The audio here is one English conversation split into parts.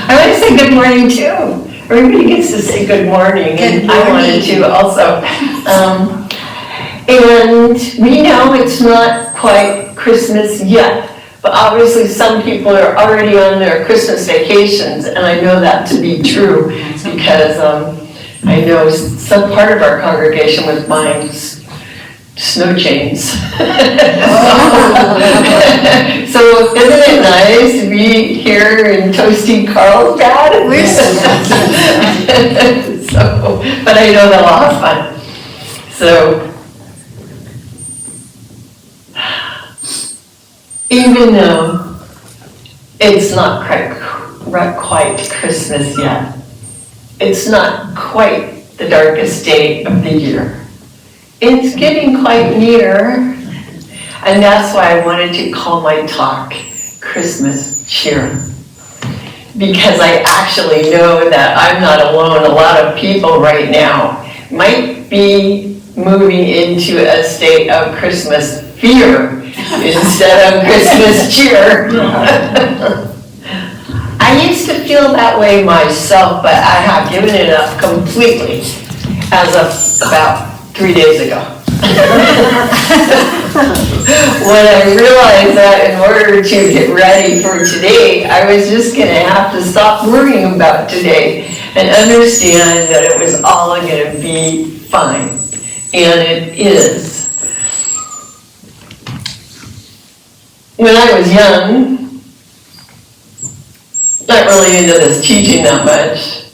I want to say good morning too. Everybody gets to say good morning, and I wanted to also. And we know it's not quite Christmas yet, but obviously some people are already on their Christmas vacations, and I know that to be true because I know some part of our congregation was buying snow chains. So isn't it nice to be here in toasty Carlsbad? So, but I know they'll all have fun. So even though it's not quite Christmas yet, it's not quite the darkest day of the year. It's getting quite near, and that's why I wanted to call my talk Christmas Cheer. Because I actually know that I'm not alone. A lot of people right now might be moving into a state of Christmas fear instead of Christmas cheer. I used to feel that way myself, but I have given it up completely as of about 3 days ago. When I realized that in order to get ready for today, I was just going to have to stop worrying about today and understand that it was all going to be fine. And it is. When I was young, not really into this teaching that much,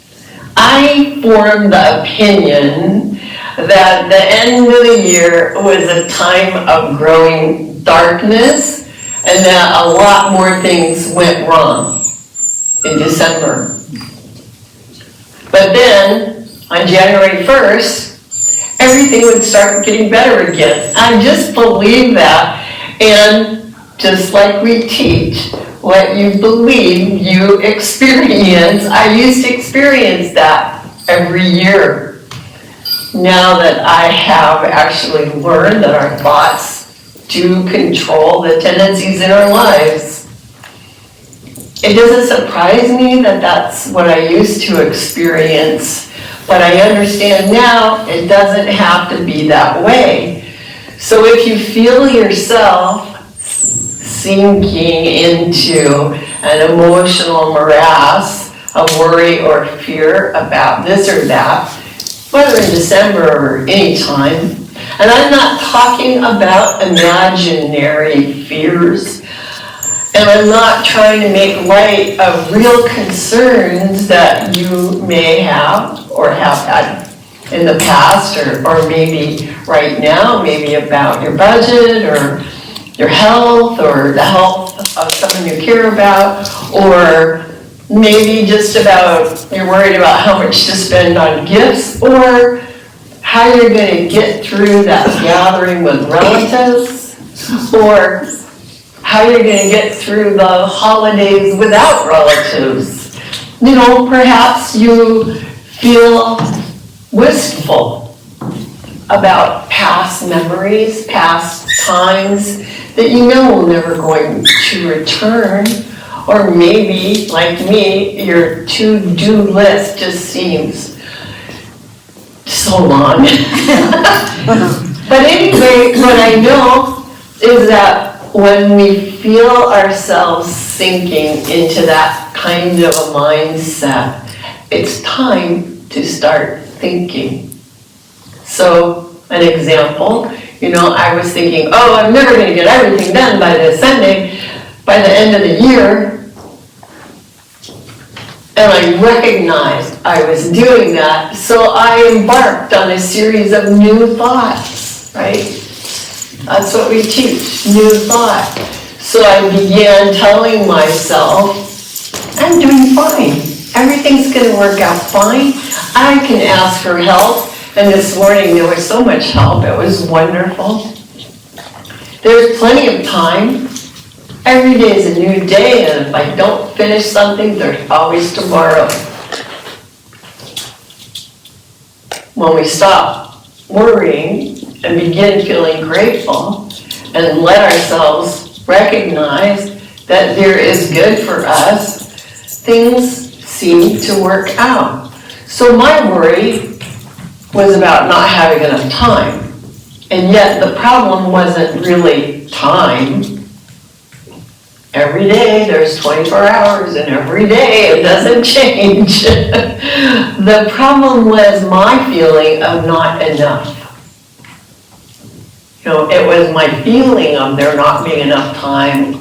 I formed the opinion that the end of the year was a time of growing darkness and that a lot more things went wrong in December. But then, on January 1st, everything would start getting better again. I just believe that, and just like we teach, what you believe, you experience. I used to experience that every year. Now that I have actually learned that our thoughts do control the tendencies in our lives, it doesn't surprise me that that's what I used to experience, but I understand now it doesn't have to be that way. So if you feel yourself sinking into an emotional morass of worry or fear about this or that, whether in December or any time, and I'm not talking about imaginary fears, and I'm not trying to make light of real concerns that you may have or have had in the past, or maybe right now, maybe about your budget or your health or the health of someone you care about, or maybe just about you're worried about how much to spend on gifts, or how you're going to get through that gathering with relatives, or how you're going to get through the holidays without relatives. You know, perhaps you feel wistful about past memories, past times that you know will never going to return. Or maybe, like me, your to-do list just seems so long. But anyway, what I know is that when we feel ourselves sinking into that kind of a mindset, it's time to start thinking. So, an example, I was thinking, oh, I'm never going to get everything done by this Sunday, by the end of the year. And I recognized I was doing that, so I embarked on a series of new thoughts, right? That's what we teach, new thought. So I began telling myself, I'm doing fine. Everything's going to work out fine. I can ask for help. And this morning there was so much help. It was wonderful. There's plenty of time. Every day is a new day, and if I don't finish something, there's always tomorrow. When we stop worrying and begin feeling grateful and let ourselves recognize that there is good for us, things seemed to work out. So my worry was about not having enough time. And yet the problem wasn't really time. Every day there's 24 hours and every day it doesn't change. The problem was my feeling of not enough. It was my feeling of there not being enough time,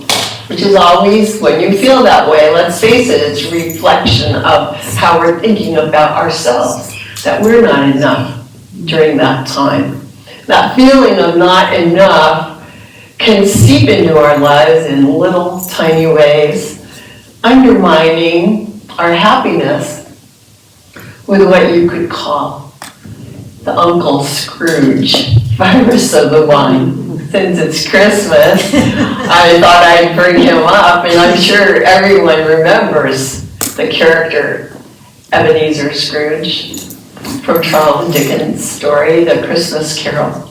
which is always, when you feel that way, let's face it, it's a reflection of how we're thinking about ourselves, that we're not enough during that time. That feeling of not enough can seep into our lives in little tiny ways, undermining our happiness with what you could call the Uncle Scrooge virus of the one. Since it's Christmas, I thought I'd bring him up, and I'm sure everyone remembers the character Ebenezer Scrooge from Charles Dickens' story, The Christmas Carol.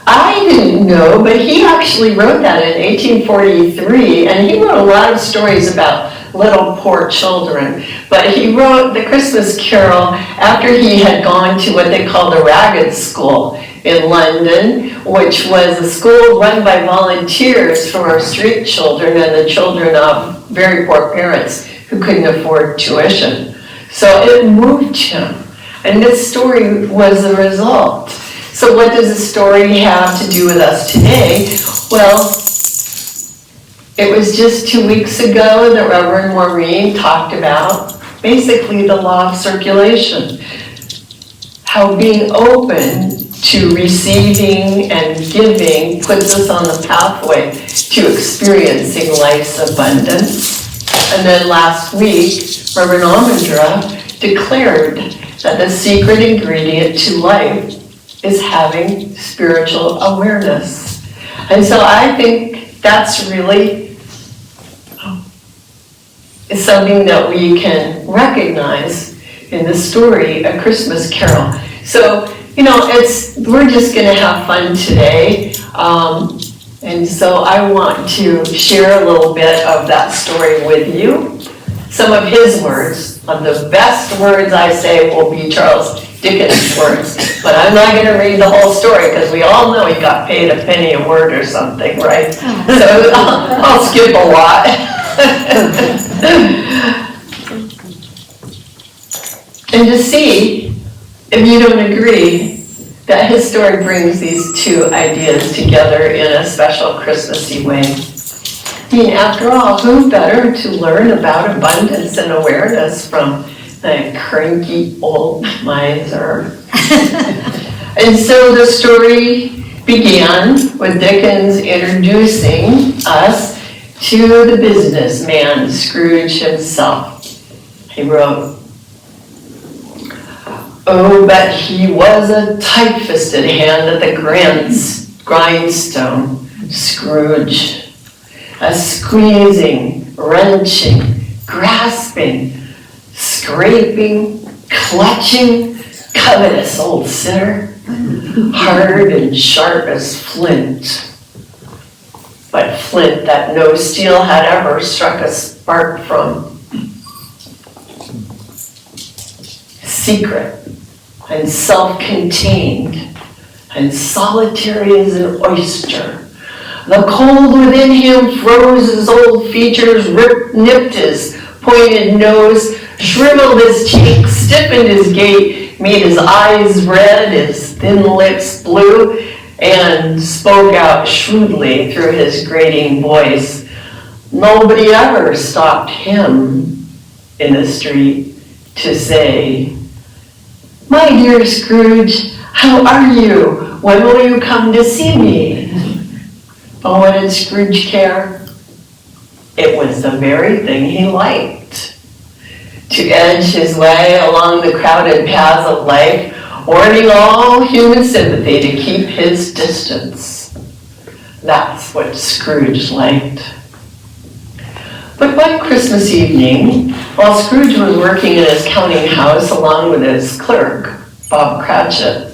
I didn't know, but he actually wrote that in 1843, and he wrote a lot of stories about little poor children. But he wrote The Christmas Carol after he had gone to what they called the Ragged School in London, which was a school run by volunteers for street children and the children of very poor parents who couldn't afford tuition. So it moved him, and this story was the result. So what does the story have to do with us today? Well, it was just 2 weeks ago that Reverend Maureen talked about basically the law of circulation. How being open to receiving and giving puts us on the pathway to experiencing life's abundance. And then last week, Reverend Amandra declared that the secret ingredient to life is having spiritual awareness. And so I think that's really something that we can recognize in the story, A Christmas Carol. So, we're just going to have fun today. And so I want to share a little bit of that story with you. Some of his words, of the best words I say will be Charles Dickens' words, but I'm not going to read the whole story because we all know he got paid a penny a word or something, right? So I'll skip a lot. And to see if you don't agree that his story brings these two ideas together in a special Christmassy way. I mean, after all, who better to learn about abundance and awareness from a cranky old miser? And so the story began with Dickens introducing us to the businessman, Scrooge himself. He wrote, "Oh, but he was a tight-fisted hand at the grindstone, Scrooge. A squeezing, wrenching, grasping, scraping, clutching, covetous old sinner, hard and sharp as flint, but flint that no steel had ever struck a spark from. Secret and self-contained and solitary as an oyster. The cold within him froze his old features, nipped his pointed nose, shriveled his cheeks, stiffened his gait, made his eyes red, his thin lips blue, and spoke out shrewdly through his grating voice. Nobody ever stopped him in the street to say, 'My dear Scrooge, how are you? When will you come to see me?' Oh, what did Scrooge care? It was the very thing he liked. To edge his way along the crowded paths of life, warning all human sympathy to keep his distance. That's what Scrooge liked. But one Christmas evening, while Scrooge was working in his counting house along with his clerk, Bob Cratchit,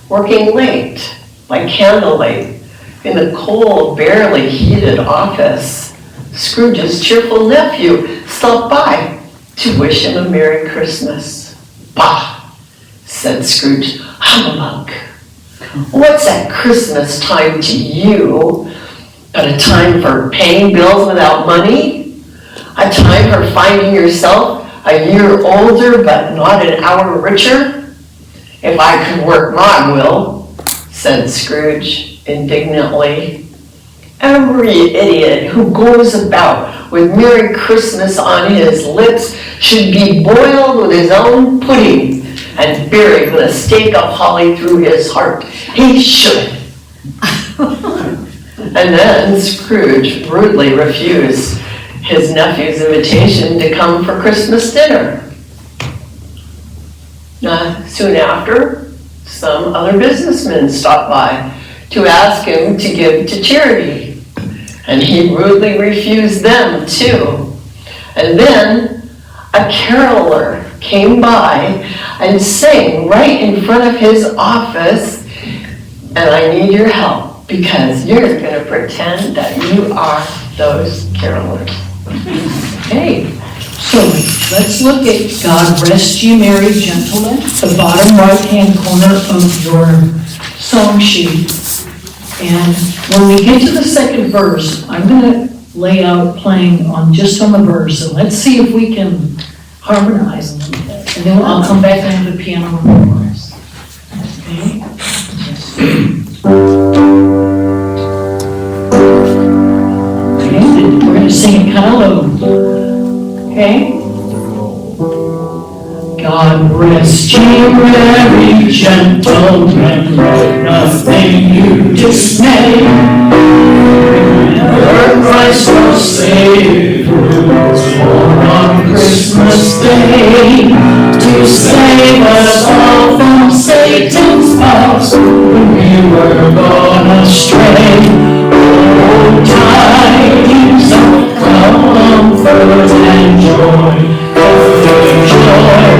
working late, by candlelight, in the cold, barely heated office, Scrooge's cheerful nephew stopped by to wish him a Merry Christmas. Bah, said Scrooge, humbug. What's at Christmas time to you but a time for paying bills without money? A time for finding yourself a year older but not an hour richer? If I could work my will, said Scrooge indignantly. Every idiot who goes about with Merry Christmas on his lips should be boiled with his own pudding and buried with a stake of holly through his heart. He should. And then Scrooge rudely refused his nephew's invitation to come for Christmas dinner. Soon after, some other businessmen stopped by to ask him to give to charity, and he rudely refused them too. And then a caroler came by and sang right in front of his office, and I need your help because you're going to pretend that you are those carolers. Okay, so let's look at God Rest Ye Merry Gentlemen, the bottom right-hand corner of your song sheet. And when we get to the second verse, I'm going to lay out playing on just on the verse, and let's see if we can harmonize a little bit. And then I'll come back down to the piano and the chorus. Okay? Okay, we're going to sing it kind of low. Okay? God rest ye merry gentlemen, let nothing you dismay. Remember Christ our Savior was born on Christmas Day to save us all from Satan's house when we were gone astray. Oh, tidings of comfort and joy, joy.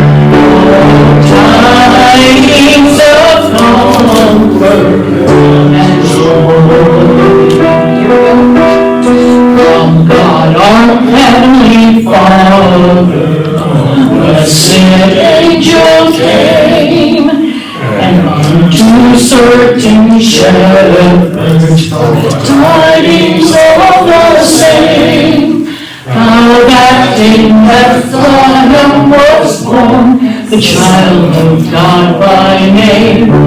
Tidings of comfort and joy from God our heavenly Father. Blessed angel came, and unto certain shepherds tidings all the same. How that in Bethlehem was born the child of God by name. Oh,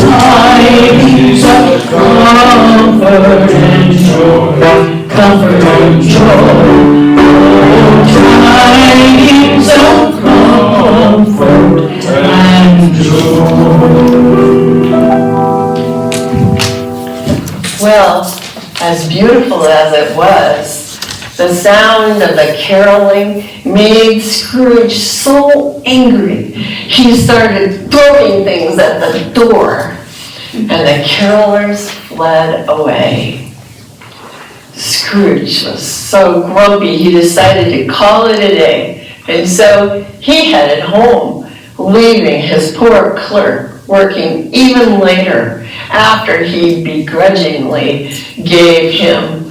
tidings of comfort and joy, comfort and joy. Oh, tidings of comfort and joy. Well, as beautiful as it was, the sound of the caroling made Scrooge so angry, he started throwing things at the door, and the carolers fled away. Scrooge was so grumpy, he decided to call it a day, and so he headed home, leaving his poor clerk working even later after he begrudgingly gave him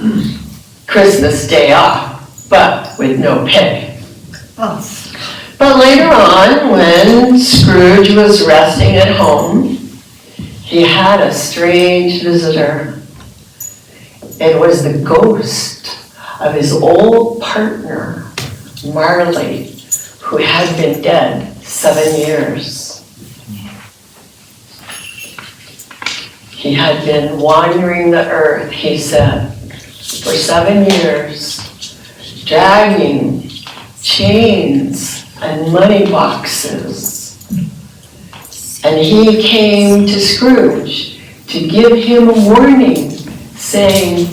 Christmas Day off, but with no pay. But later on, when Scrooge was resting at home, he had a strange visitor. It was the ghost of his old partner, Marley, who had been dead 7 years. He had been wandering the earth, he said, for 7 years, dragging chains and money boxes. And he came to Scrooge to give him a warning, saying,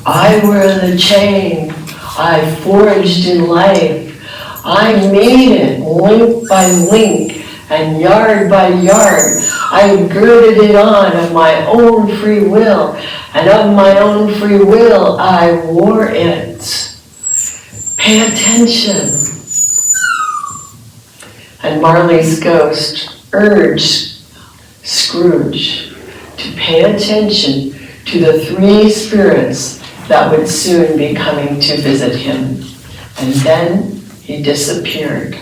I wear the chain I forged in life. I made it link by link and yard by yard. I girded it on of my own free will, and of my own free will I wore it. Pay attention. And Marley's ghost urged Scrooge to pay attention to the 3 spirits that would soon be coming to visit him. and then he disappeared.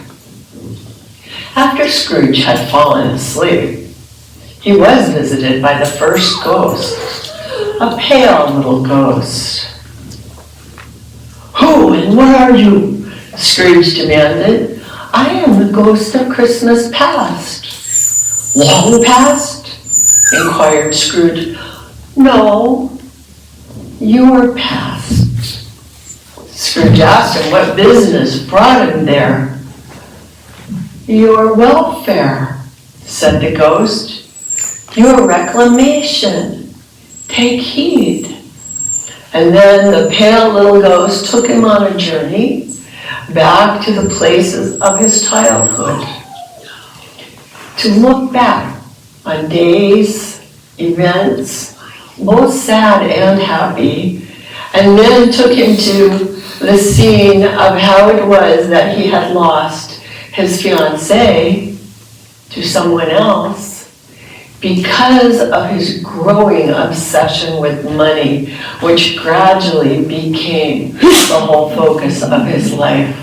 After Scrooge had fallen asleep, he was visited by the first ghost, a pale little ghost. "Who and what are you?" Scrooge demanded. "I am the ghost of Christmas past." "Long past?" inquired Scrooge. "No, your past." Scrooge asked him what business brought him there. "Your welfare," said the ghost. "Your reclamation. Take heed." And then the pale little ghost took him on a journey back to the places of his childhood, to look back on days, events, both sad and happy, and then took him to the scene of how it was that he had lost his fiancée to someone else because of his growing obsession with money, which gradually became the whole focus of his life.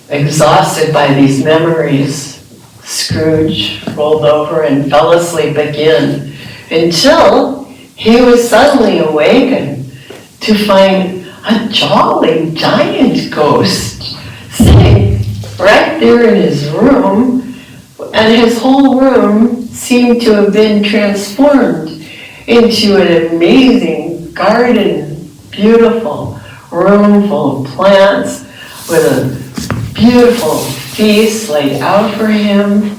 Exhausted by these memories, Scrooge rolled over and fell asleep again until he was suddenly awakened to find a jolly giant ghost sitting right there in his room, and his whole room seemed to have been transformed into an amazing garden, beautiful room full of plants with a beautiful feast laid out for him.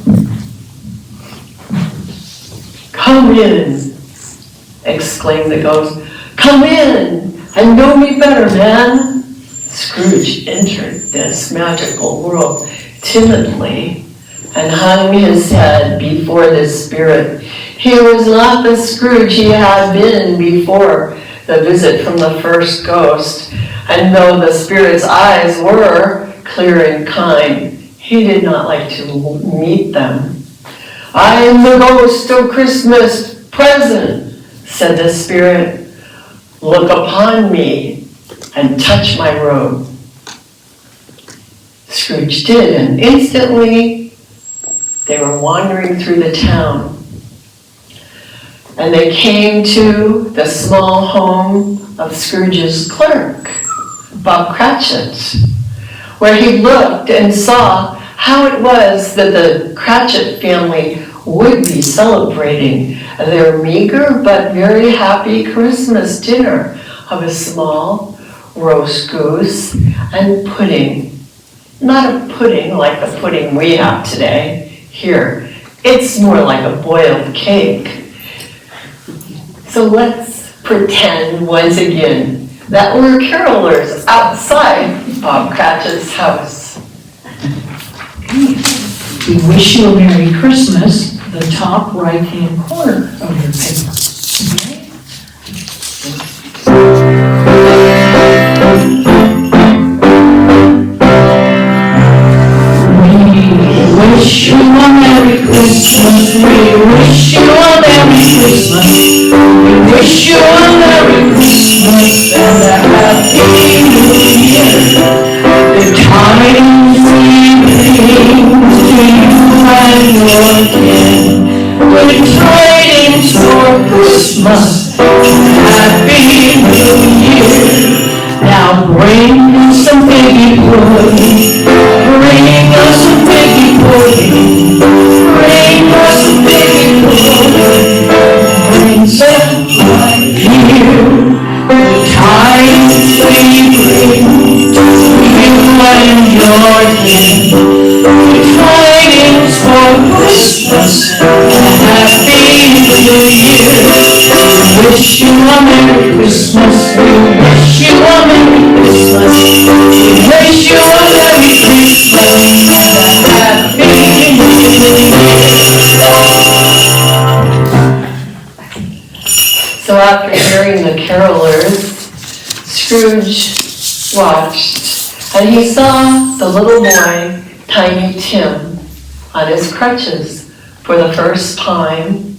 "Come in," exclaimed the ghost. "Come in and know me better, man." Scrooge entered this magical world timidly and hung his head before the spirit. He was not the Scrooge he had been before the visit from the first ghost, and though the spirit's eyes were clear and kind, he did not like to meet them. "I am the ghost of Christmas present," said the spirit. "Look upon me and touch my robe." Scrooge did, and instantly they were wandering through the town. And they came to the small home of Scrooge's clerk, Bob Cratchit, where he looked and saw how it was that the Cratchit family would be celebrating their meager but very happy Christmas dinner of a small roast goose and pudding. Not a pudding like the pudding we have today. Here, it's more like a boiled cake. So let's pretend once again that we're carolers outside Bob Cratchit's house. We wish you a Merry Christmas, the top right-hand corner of your paper. We wish you a Merry Christmas, we wish you a Merry Christmas, we wish you a Merry Christmas and a Happy New Year. The tidings we bring to you and your kin, with tidings for Christmas and Happy New Year. Now bring us some baby pudding, bring us some baby pudding, bring us some baby pudding, bring some right here. The tidings we bring to you and your kin, the tidings for Christmas and Happy New Year. We wish you a Merry Christmas, we wish you a Merry Christmas, we wish you a Merry Christmas and a Happy New Year. So after hearing the carolers, Scrooge watched, and he saw the little boy, Tiny Tim, on his crutches for the first time.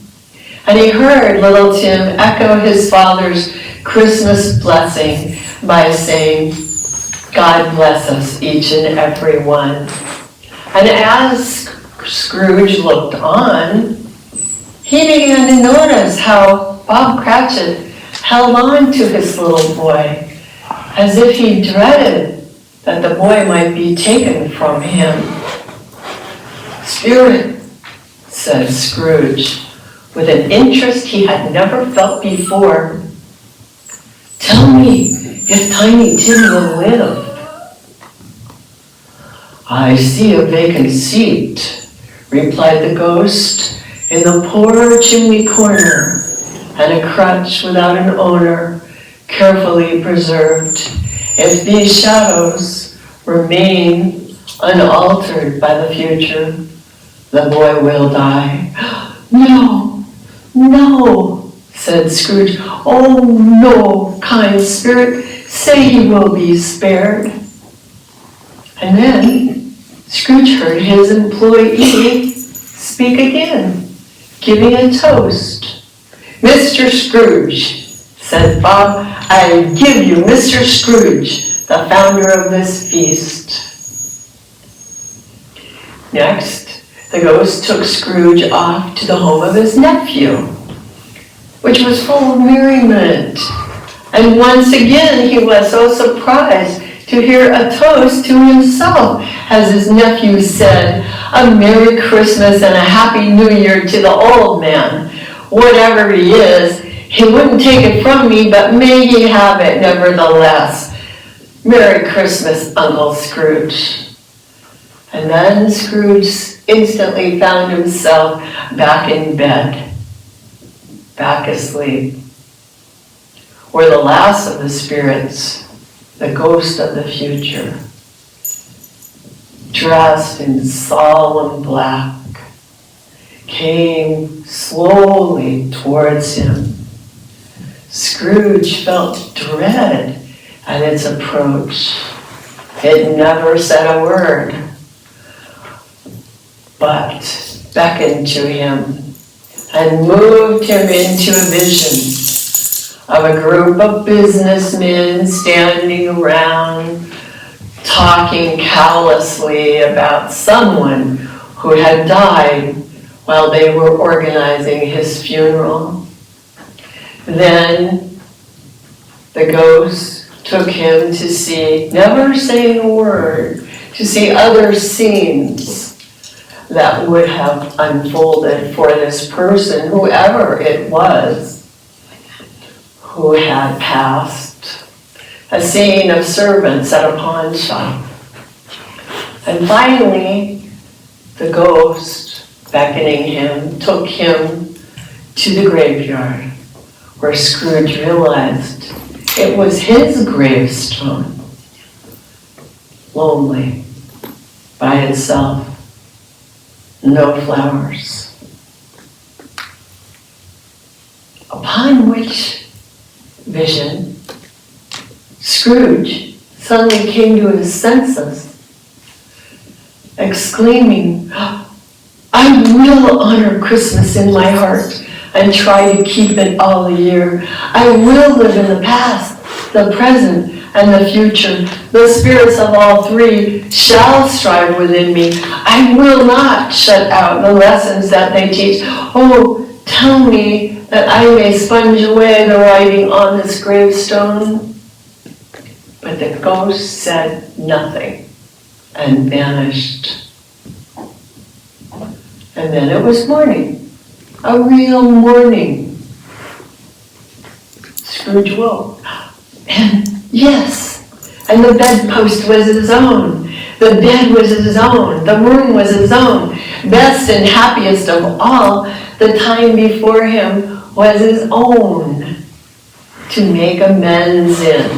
And he heard little Tim echo his father's Christmas blessing by saying, God bless us, each and every one. And as Scrooge looked on, he began to notice how Bob Cratchit held on to his little boy, as if he dreaded that the boy might be taken from him. Spirit, said Scrooge, with an interest he had never felt before, tell me if Tiny Tim will live. I see a vacant seat, replied the ghost, in the poor chimney corner, and a crutch without an owner, carefully preserved. If these shadows remain unaltered by the future, the boy will die. No, no, said Scrooge. Oh, no, kind spirit, say he will be spared. And then Scrooge heard his employee speak again, giving a toast. Mr. Scrooge, said Bob, I give you Mr. Scrooge, the founder of this feast. Next, the ghost took Scrooge off to the home of his nephew, which was full of merriment. And once again, he was so surprised to hear a toast to himself, as his nephew said, a Merry Christmas and a Happy New Year to the old man. Whatever he is, he wouldn't take it from me, but may he have it nevertheless. Merry Christmas, Uncle Scrooge. And then Scrooge instantly found himself back in bed, back asleep, where the last of the spirits, the ghost of the future, dressed in solemn black, came slowly towards him. Scrooge felt dread at its approach. It never said a word, but beckoned to him and moved him into a vision of a group of businessmen standing around, talking callously about someone who had died while they were organizing his funeral. Then the ghost took him to see, never saying a word, to see other scenes that would have unfolded for this person, whoever it was, who had passed. A scene of servants at a pawn shop. And finally, the ghost, beckoning him, took him to the graveyard, where Scrooge realized it was his gravestone, lonely, by itself, no flowers. Upon which vision, Scrooge suddenly came to his senses, exclaiming, I will honor Christmas in my heart and try to keep it all the year. I will live in the past, the present, and the future. The spirits of all three shall strive within me. I will not shut out the lessons that they teach. Oh, tell me that I may sponge away the writing on this gravestone. But the ghost said nothing and vanished. And then it was morning, a real morning. Scrooge woke, and yes, and the bedpost was his own. The bed was his own. The room was his own. Best and happiest of all, the time before him was his own to make amends in.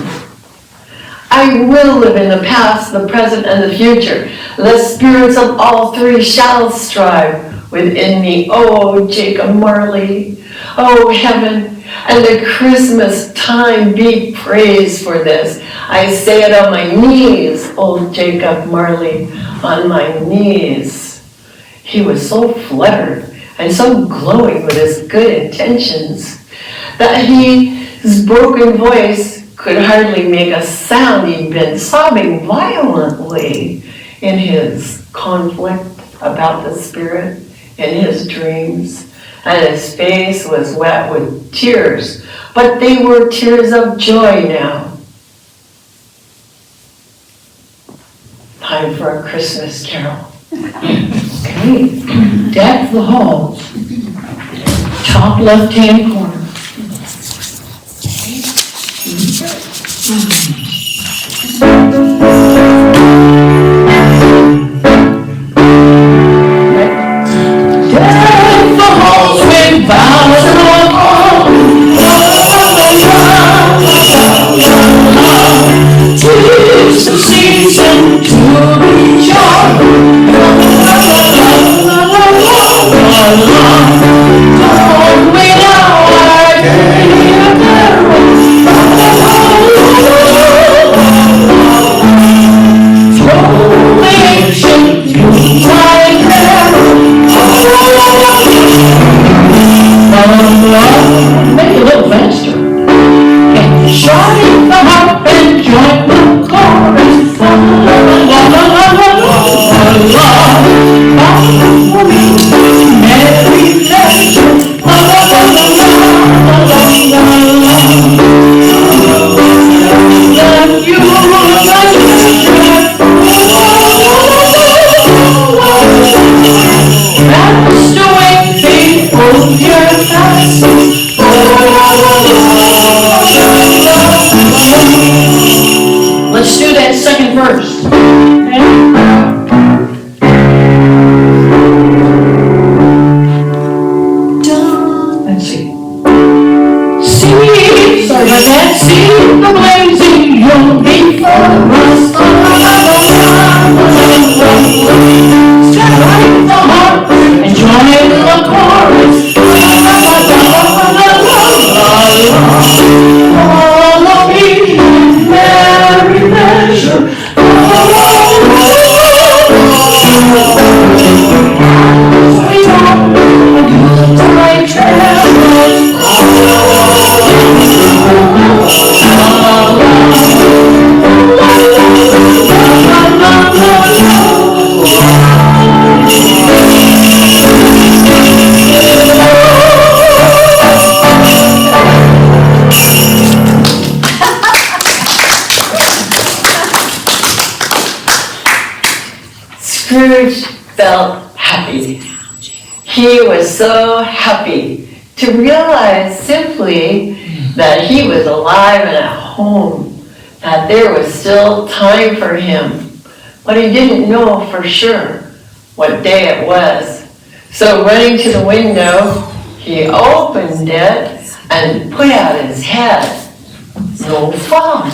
I will live in the past, the present, and the future. The spirits of all three shall strive within me. Oh, Jacob Marley. Oh, heaven. And the Christmas time be praised for this. I say it on my knees, old Jacob Marley, on my knees. He was so fluttered and so glowing with his good intentions that his broken voice could hardly make a sound. He'd been sobbing violently in his conflict about the spirit in his dreams, and his face was wet with tears, but they were tears of joy now. Time for a Christmas carol. Okay, deck the halls, top left-hand corner. Deck the halls with boughs of all. 'Tis the season to be jolly. Don't wait now, I can hear carols. Throw the ancient youth my carol. Make it a little faster. And strike the harp and join the chorus. La la la la la la la la. Merry Christmas. La la la la la la la. Love you, fast away before your eyes. Let's do that second verse. Let's see. See, sorry about that. See the blazing hill before us. Strike the harp and join the chorus. Follow me in merry measure. We all good time travelers. Scrooge felt happy. He was so happy to realize simply that he was alive and at home, that there was still time for him. But he didn't know for sure what day it was. So running to the window, he opened it and put out his head. No fog,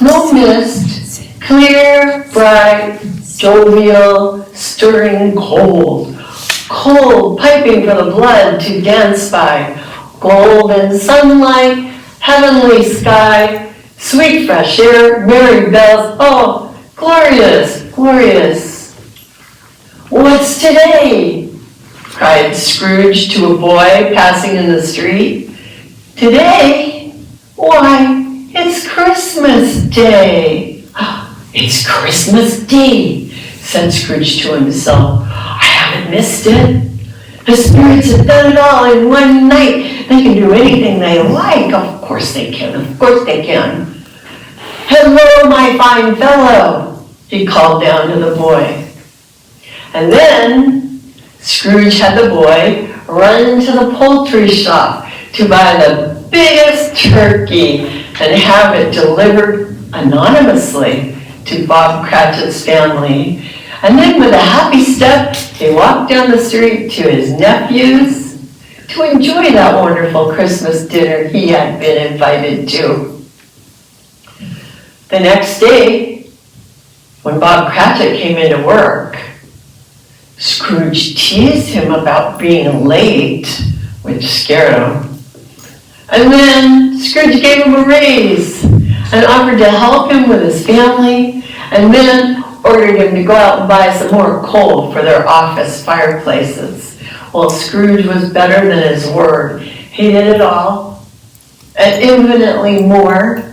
no mist, clear, bright, jovial, stirring cold. Cold, piping for the blood to dance by. Golden sunlight, heavenly sky, sweet fresh air, merry bells. Oh, glorious, glorious. What's today? Cried Scrooge to a boy passing in the street. Today? Why, it's Christmas Day. It's Christmas Day, said Scrooge to himself. I haven't missed it. The spirits have done it all in one night. They can do anything they like. Of course they can. Of course they can. Hello, my fine fellow, he called down to the boy. And then Scrooge had the boy run to the poultry shop to buy the biggest turkey and have it delivered anonymously to Bob Cratchit's family. And then with a happy step, he walked down the street to his nephew's to enjoy that wonderful Christmas dinner he had been invited to. The next day, when Bob Cratchit came into work, Scrooge teased him about being late, which scared him. And then Scrooge gave him a raise and offered to help him with his family, and then ordered him to go out and buy some more coal for their office fireplaces. Well, Scrooge was better than his word. He did it all, and infinitely more,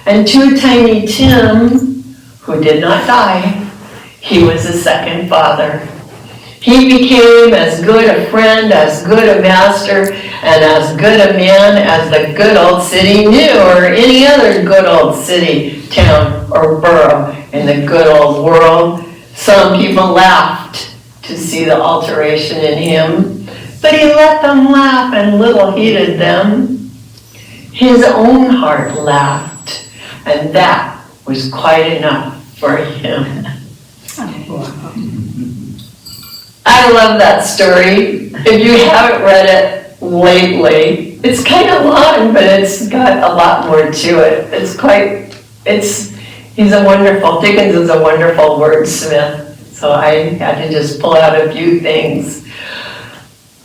And to Tiny Tim, who did not die, he was a second father. He became as good a friend, as good a master, and as good a man as the good old city knew, or any other good old city, town, or borough in the good old world. Some people laughed to see the alteration in him, but he let them laugh and little heeded them. His own heart laughed, and that was quite enough for him. I love that story. If you haven't read it lately, it's kind of long, but it's got a lot more to it. Dickens is a wonderful wordsmith, so I had to just pull out a few things.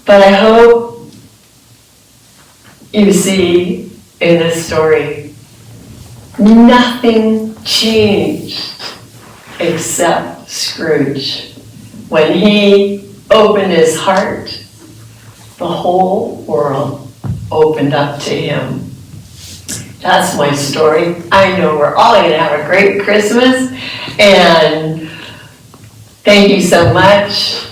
But I hope you see in this story, nothing changed except Scrooge. When he opened his heart, the whole world opened up to him. That's my story. I know we're all going to have a great Christmas, and thank you so much.